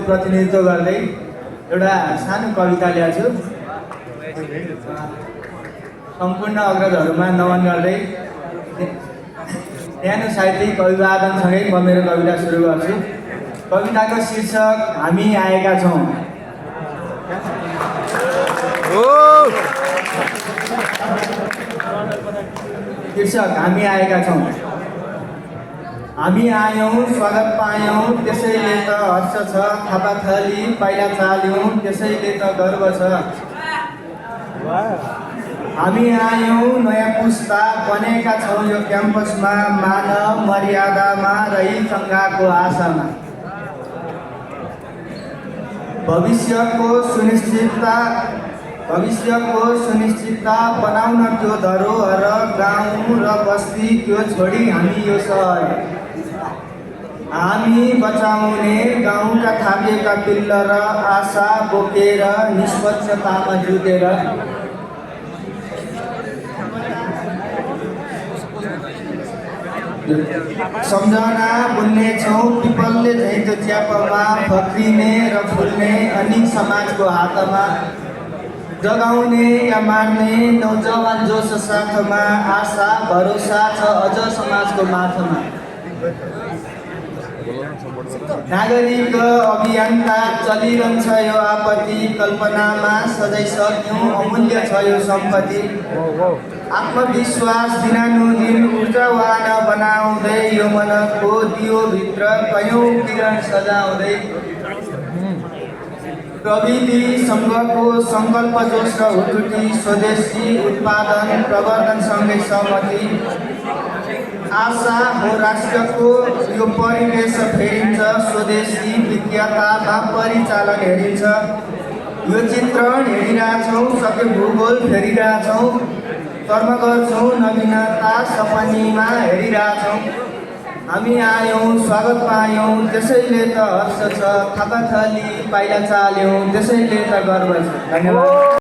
प्रतिनिधित्व गर्दै एउटा सानो कविता ल्याएको छु। सम्पूर्ण अग्रजहरूमा नमन गर्दै न्यानो साहित्यिक अभिवादनसँगै म मेरो कविता सुरु गर्छु। कविताको शीर्षक हामी आएका छौँ। शीर्षक हामी आएका छौँ। हामी आयौँ, स्वागत पायौँ, त्यसैले त हर्ष छ। थापाथली पाइला चाल्यौँ, त्यसैले त गर्व छ। हामी आयौँ, नयाँ पुस्ता बनेका छौँ यो क्याम्पसमा, मानव मर्यादामा रही चङ्गाको आशामा। भविष्यको सुनिश्चितता बनाउन त्यो धरोहर, गाउँ र बस्ती त्यो छोडी हामी यो सहर। हामी बचाउने गाउँका थापिएका पिल्लर, आशा बोकेर निष्पक्षतामा जुटेर। सम्झना बुन्नेछौँ पिपलले झैँ त्यो च्यापमा, फक्रिने र फुल्ने अनि समाजको हातमा। जगाउने या मार्ने नौजवान जोस साथमा, आशा भरोसा छ अझ समाजको माथमा। नागरिक अभियन्ता चलिरहन्छ यो आपत्ति, कल्पनामा सजाइसक्यौँ अमूल्य छ यो सम्पत्ति। आत्मविश्वास दिनानुदिन ऊर्जावान बनाउँदै यो मनको दियोभित्र कयौँ किरण सजाउँदै। प्रविधि सङ्घको सङ्कल्प जोस र हुटुटी, स्वदेशी उत्पादन प्रवर्धनसँगै सहमति। आशा हो राष्ट्रको यो परिवेश फेरिन्छ, स्वदेशी विज्ञतामा परिचालन हेरिन्छ। यो चित्रण हेरिरहेछौँ, सके भूगोल फेरिरहेछौँ, कर्म गर्छौँ नवीनता सपनीमा हेरिरहेछौँ। हामी आयौँ, स्वागत पायौँ, त्यसैले त हर्ष छ। थापाथली पाइला चाल्यौँ, त्यसैले त गर्व छ। धन्यवाद।